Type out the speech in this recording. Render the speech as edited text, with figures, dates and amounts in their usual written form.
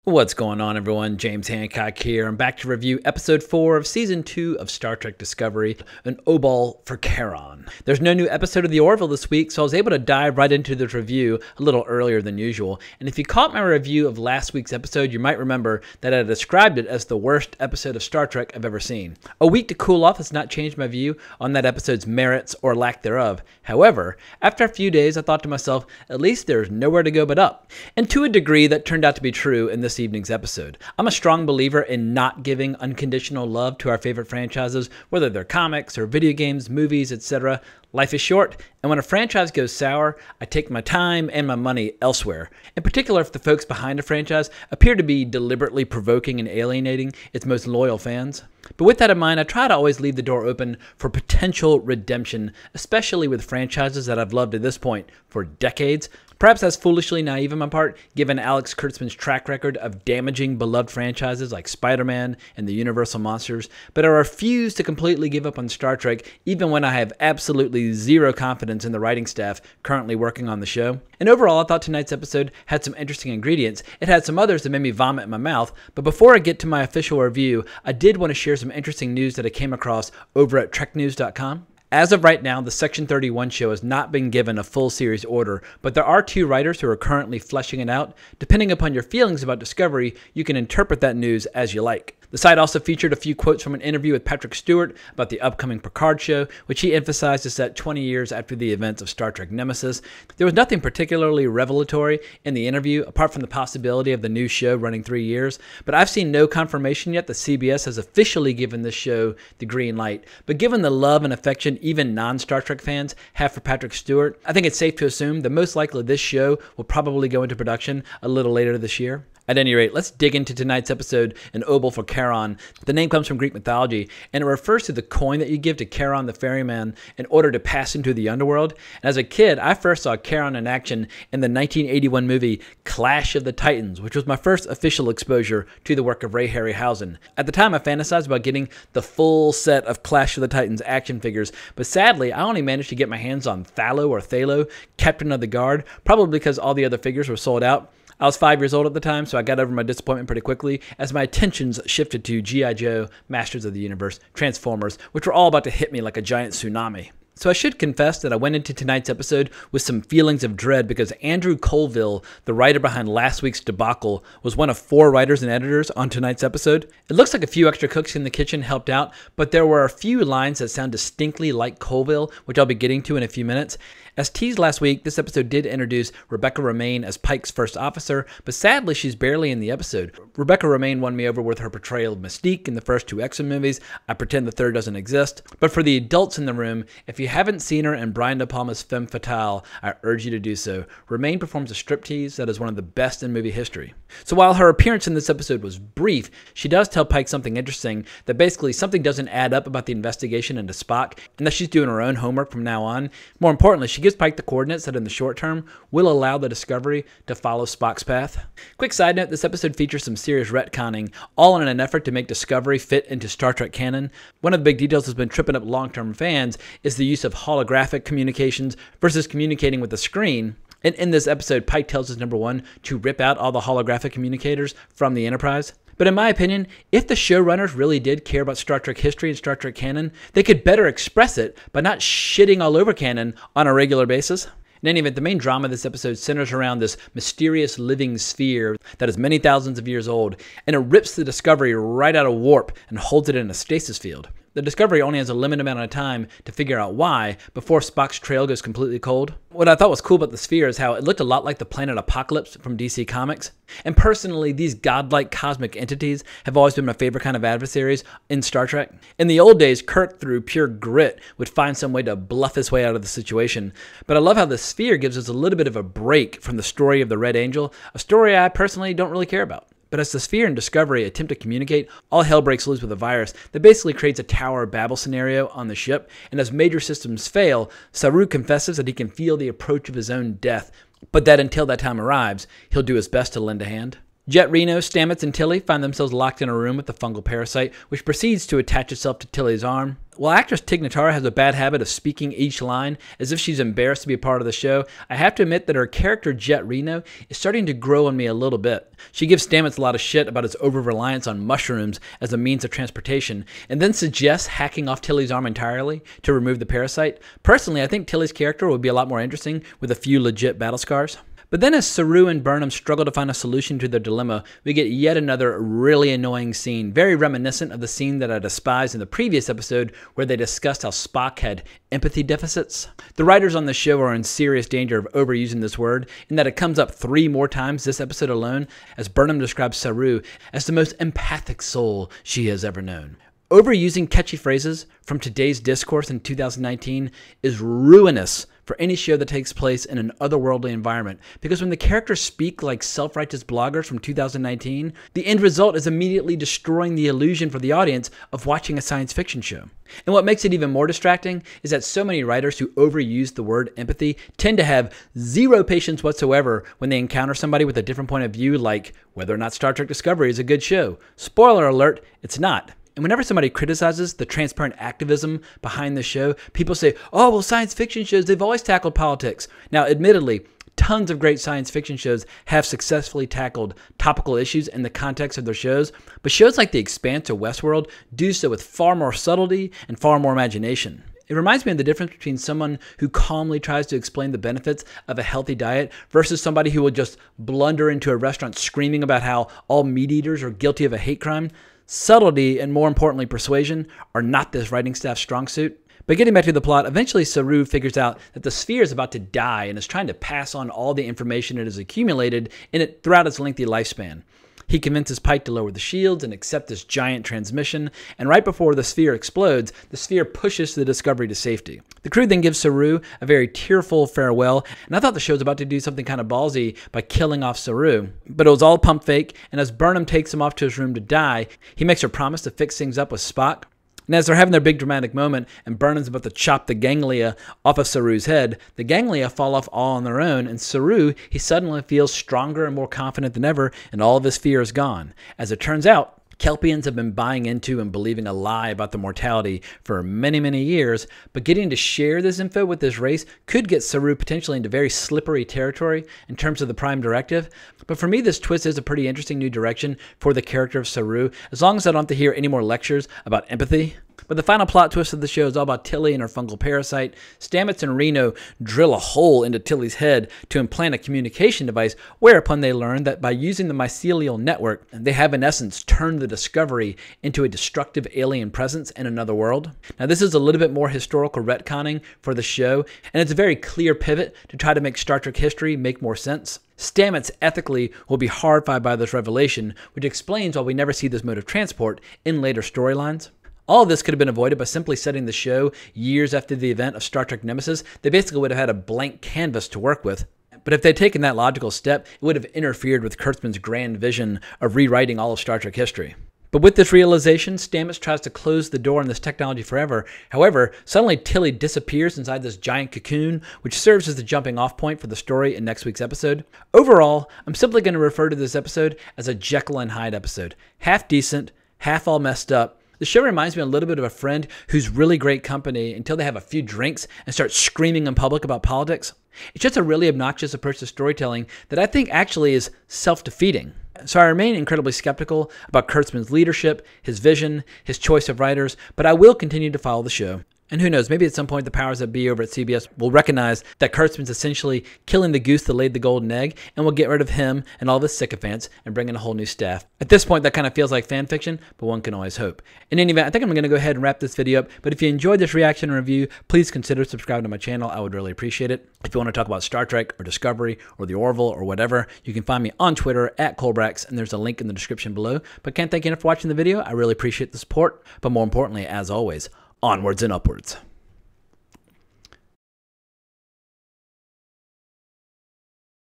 What's going on, everyone? James Hancock here. I'm back to review episode 4 of season 2 of Star Trek Discovery, an Obol for Charon. There's no new episode of The Orville this week, so I was able to dive right into this review a little earlier than usual. And if you caught my review of last week's episode, you might remember that I described it as the worst episode of Star Trek I've ever seen. A week to cool off has not changed my view on that episode's merits or lack thereof. However, after a few days, I thought to myself, at least there's nowhere to go but up. And to a degree, that turned out to be true in this evening's episode. I'm a strong believer in not giving unconditional love to our favorite franchises, whether they're comics or video games, movies, etc. Life is short, and when a franchise goes sour, I take my time and my money elsewhere. In particular, if the folks behind a franchise appear to be deliberately provoking and alienating its most loyal fans. But with that in mind, I try to always leave the door open for potential redemption, especially with franchises that I've loved at this point for decades. Perhaps that's foolishly naive on my part, given Alex Kurtzman's track record of damaging beloved franchises like Spider-Man and the Universal Monsters, but I refuse to completely give up on Star Trek, even when I have absolutely zero confidence in the writing staff currently working on the show. And overall, I thought tonight's episode had some interesting ingredients. It had some others that made me vomit in my mouth, but before I get to my official review, I did want to share some interesting news that I came across over at treknews.com. As of right now, the Section 31 show has not been given a full series order, but there are 2 writers who are currently fleshing it out. Depending upon your feelings about Discovery, you can interpret that news as you like. The site also featured a few quotes from an interview with Patrick Stewart about the upcoming Picard show, which he emphasized is set 20 years after the events of Star Trek Nemesis. There was nothing particularly revelatory in the interview, apart from the possibility of the new show running 3 years, but I've seen no confirmation yet that CBS has officially given this show the green light. But given the love and affection even non-Star Trek fans have for Patrick Stewart, I think it's safe to assume that most likely this show will probably go into production a little later this year. At any rate, let's dig into tonight's episode, An Obol for Charon. The name comes from Greek mythology, and it refers to the coin that you give to Charon the ferryman in order to pass into the underworld. And as a kid, I first saw Charon in action in the 1981 movie Clash of the Titans, which was my first official exposure to the work of Ray Harryhausen. At the time, I fantasized about getting the full set of Clash of the Titans action figures, but sadly, I only managed to get my hands on Thalo, Captain of the Guard, probably because all the other figures were sold out. I was 5 years old at the time, so I got over my disappointment pretty quickly as my attentions shifted to G.I. Joe, Masters of the Universe, Transformers, which were all about to hit me like a giant tsunami. So I should confess that I went into tonight's episode with some feelings of dread because Andrew Colville, the writer behind last week's debacle, was one of 4 writers and editors on tonight's episode. It looks like a few extra cooks in the kitchen helped out, but there were a few lines that sound distinctly like Colville, which I'll be getting to in a few minutes. As teased last week, this episode did introduce Rebecca Romijn as Pike's first officer, but sadly she's barely in the episode. Rebecca Romijn won me over with her portrayal of Mystique in the first 2 X-Men movies. I pretend the third doesn't exist. But for the adults in the room, if you haven't seen her in Brian De Palma's Femme Fatale, I urge you to do so. Romijn performs a striptease that is one of the best in movie history. So while her appearance in this episode was brief, she does tell Pike something interesting, that basically something doesn't add up about the investigation into Spock, and that she's doing her own homework from now on. More importantly, she gives Pike the coordinates that in the short term will allow the Discovery to follow Spock's path. Quick side note, this episode features some serious retconning, all in an effort to make Discovery fit into Star Trek canon. One of the big details that's been tripping up long-term fans is the use of holographic communications versus communicating with the screen. And in this episode, Pike tells his number 1 to rip out all the holographic communicators from the Enterprise. But in my opinion, if the showrunners really did care about Star Trek history and Star Trek canon, they could better express it by not shitting all over canon on a regular basis. In any event, the main drama of this episode centers around this mysterious living sphere that is many thousands of years old, and it rips the Discovery right out of warp and holds it in a stasis field. The Discovery only has a limited amount of time to figure out why before Spock's trail goes completely cold. What I thought was cool about the sphere is how it looked a lot like the planet Apocalypse from DC Comics. And personally, these godlike cosmic entities have always been my favorite kind of adversaries in Star Trek. In the old days, Kirk, through pure grit, would find some way to bluff his way out of the situation. But I love how the sphere gives us a little bit of a break from the story of the Red Angel, a story I personally don't really care about. But as the Sphere and Discovery attempt to communicate, all hell breaks loose with a virus that basically creates a Tower of Babel scenario on the ship, and as major systems fail, Saru confesses that he can feel the approach of his own death, but that until that time arrives, he'll do his best to lend a hand. Jet Reno, Stamets, and Tilly find themselves locked in a room with the fungal parasite, which proceeds to attach itself to Tilly's arm. While actress Tig Notaro has a bad habit of speaking each line as if she's embarrassed to be a part of the show, I have to admit that her character Jet Reno is starting to grow on me a little bit. She gives Stamets a lot of shit about his over-reliance on mushrooms as a means of transportation, and then suggests hacking off Tilly's arm entirely to remove the parasite. Personally, I think Tilly's character would be a lot more interesting with a few legit battle scars. But then as Saru and Burnham struggle to find a solution to their dilemma, we get yet another really annoying scene, very reminiscent of the scene that I despised in the previous episode where they discussed how Spock had empathy deficits. The writers on the show are in serious danger of overusing this word, in that it comes up 3 more times this episode alone, as Burnham describes Saru as the most empathic soul she has ever known. Overusing catchy phrases from today's discourse in 2019 is ruinous for any show that takes place in an otherworldly environment, because when the characters speak like self-righteous bloggers from 2019, the end result is immediately destroying the illusion for the audience of watching a science fiction show. And what makes it even more distracting is that so many writers who overuse the word empathy tend to have zero patience whatsoever when they encounter somebody with a different point of view, like whether or not Star Trek Discovery is a good show. Spoiler alert, it's not. And whenever somebody criticizes the transparent activism behind the show, people say, oh, well, science fiction shows, they've always tackled politics. Now, admittedly, tons of great science fiction shows have successfully tackled topical issues in the context of their shows, but shows like The Expanse or Westworld do so with far more subtlety and far more imagination. It reminds me of the difference between someone who calmly tries to explain the benefits of a healthy diet versus somebody who will just blunder into a restaurant screaming about how all meat eaters are guilty of a hate crime. Subtlety and, more importantly, persuasion are not this writing staff's strong suit. But getting back to the plot, eventually Saru figures out that the sphere is about to die and is trying to pass on all the information it has accumulated in it throughout its lengthy lifespan. He convinces Pike to lower the shields and accept this giant transmission, and right before the sphere explodes, the sphere pushes the Discovery to safety. The crew then gives Saru a very tearful farewell, and I thought the show was about to do something kind of ballsy by killing off Saru, but it was all pump fake, and as Burnham takes him off to his room to die, he makes her promise to fix things up with Spock. And as they're having their big dramatic moment and Burnham's about to chop the ganglia off of Saru's head, the ganglia fall off all on their own, and Saru, he suddenly feels stronger and more confident than ever, and all of his fear is gone. As it turns out, Kelpians have been buying into and believing a lie about their mortality for many, many years, but getting to share this info with this race could get Saru potentially into very slippery territory in terms of the Prime Directive. But for me, this twist is a pretty interesting new direction for the character of Saru, as long as I don't have to hear any more lectures about empathy. But the final plot twist of the show is all about Tilly and her fungal parasite. Stamets and Reno drill a hole into Tilly's head to implant a communication device, whereupon they learn that by using the mycelial network, they have in essence turned the Discovery into a destructive alien presence in another world. Now this is a little bit more historical retconning for the show, and it's a very clear pivot to try to make Star Trek history make more sense. Stamets ethically will be horrified by this revelation, which explains why we never see this mode of transport in later storylines. All of this could have been avoided by simply setting the show years after the event of Star Trek Nemesis. They basically would have had a blank canvas to work with. But if they'd taken that logical step, it would have interfered with Kurtzman's grand vision of rewriting all of Star Trek history. But with this realization, Stamets tries to close the door on this technology forever. However, suddenly Tilly disappears inside this giant cocoon, which serves as the jumping off point for the story in next week's episode. Overall, I'm simply going to refer to this episode as a Jekyll and Hyde episode. Half decent, half all messed up. The show reminds me a little bit of a friend who's really great company until they have a few drinks and start screaming in public about politics. It's just a really obnoxious approach to storytelling that I think actually is self-defeating. So I remain incredibly skeptical about Kurtzman's leadership, his vision, his choice of writers, but I will continue to follow the show. And who knows, maybe at some point the powers that be over at CBS will recognize that Kurtzman's essentially killing the goose that laid the golden egg, and will get rid of him and all of his sycophants and bring in a whole new staff. At this point, that kind of feels like fan fiction, but one can always hope. In any event, I think I'm going to go ahead and wrap this video up, but if you enjoyed this reaction and review, please consider subscribing to my channel. I would really appreciate it. If you want to talk about Star Trek or Discovery or the Orville or whatever, you can find me on Twitter at Colbrax, and there's a link in the description below. But can't thank you enough for watching the video. I really appreciate the support, but more importantly, as always, onwards and upwards.